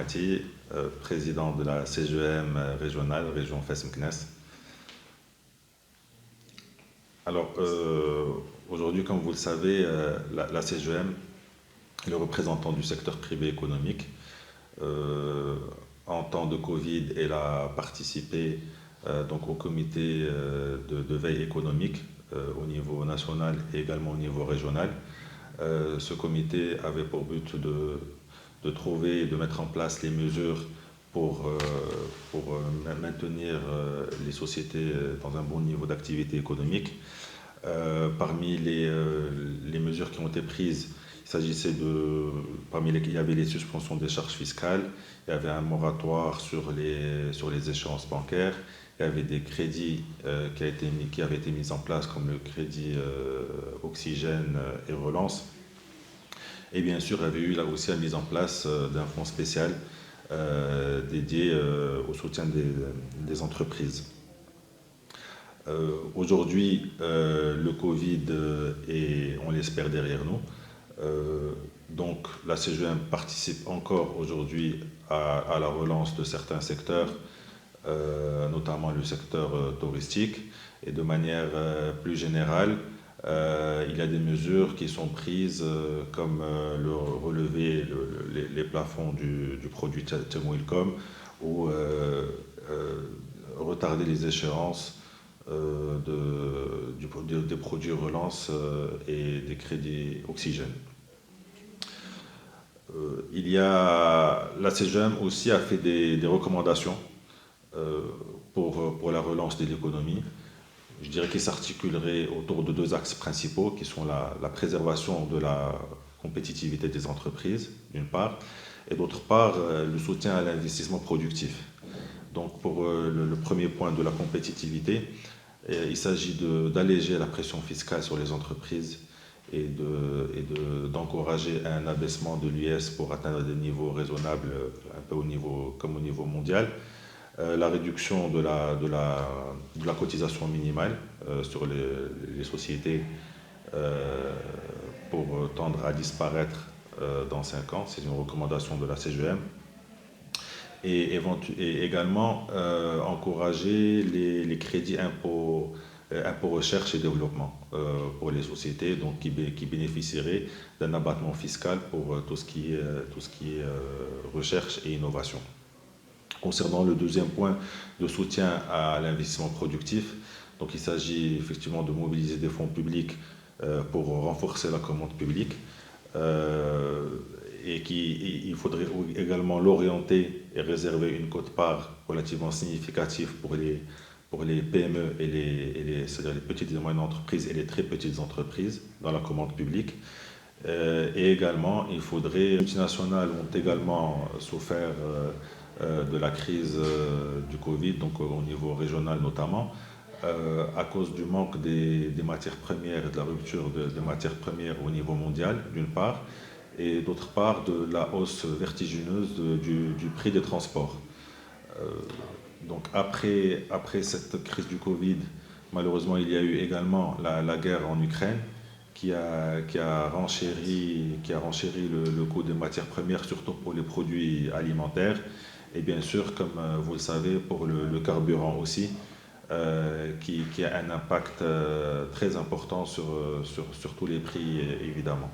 Mouati, président de la CGM régionale, région Fès-Meknès. Alors, aujourd'hui, comme vous le savez, la CGM est le représentant du secteur privé économique. En temps de Covid, elle a participé donc au comité de veille économique au niveau national et également au niveau régional. Ce comité avait pour but de trouver et de mettre en place les mesures pour maintenir les sociétés dans un bon niveau d'activité économique. Parmi les mesures qui ont été prises, il s'agissait il y avait les suspensions des charges fiscales, il y avait un moratoire sur les échéances bancaires, il y avait des crédits qui avaient été mis en place comme le crédit Oxygène et Relance. Et bien sûr, il y avait eu là aussi la mise en place d'un fonds spécial dédié au soutien des entreprises. Aujourd'hui, le Covid est, on l'espère, derrière nous. Donc la CGM participe encore aujourd'hui à la relance de certains secteurs, notamment le secteur touristique. Et de manière plus générale, il y a des mesures qui sont prises comme le relever les plafonds du produit Temuilcom ou retarder les échéances des produits relance et des crédits Oxygène. La CGM aussi a fait des recommandations pour la relance de l'économie. Je dirais qu'ils s'articuleraient autour de deux axes principaux qui sont la préservation de la compétitivité des entreprises, d'une part, et d'autre part, le soutien à l'investissement productif. Donc pour le premier point de la compétitivité, il s'agit d'alléger la pression fiscale sur les entreprises et d'encourager un abaissement de l'IS pour atteindre des niveaux raisonnables, un peu comme au niveau mondial. La réduction de la cotisation minimale sur les sociétés pour tendre à disparaître dans 5 ans, c'est une recommandation de la CGM. Et également encourager les crédits impôts recherche et développement pour les sociétés donc qui bénéficieraient d'un abattement fiscal pour tout ce qui est recherche et innovation. Concernant le deuxième point de soutien à l'investissement productif, donc il s'agit effectivement de mobiliser des fonds publics pour renforcer la commande publique il faudrait également l'orienter et réserver une quote-part relativement significative pour les PME c'est-à-dire les petites et moyennes entreprises et les très petites entreprises dans la commande publique. Et également, les multinationales ont également souffert de la crise du Covid, donc au niveau régional notamment, à cause du manque des matières premières et de la rupture des matières premières au niveau mondial, d'une part, et d'autre part de la hausse vertigineuse du prix des transports. Donc après cette crise du Covid, malheureusement, il y a eu également la guerre en Ukraine qui a renchéri le coût des matières premières, surtout pour les produits alimentaires. Et bien sûr, comme vous le savez, pour le carburant aussi, qui a un impact très important sur tous les prix, évidemment.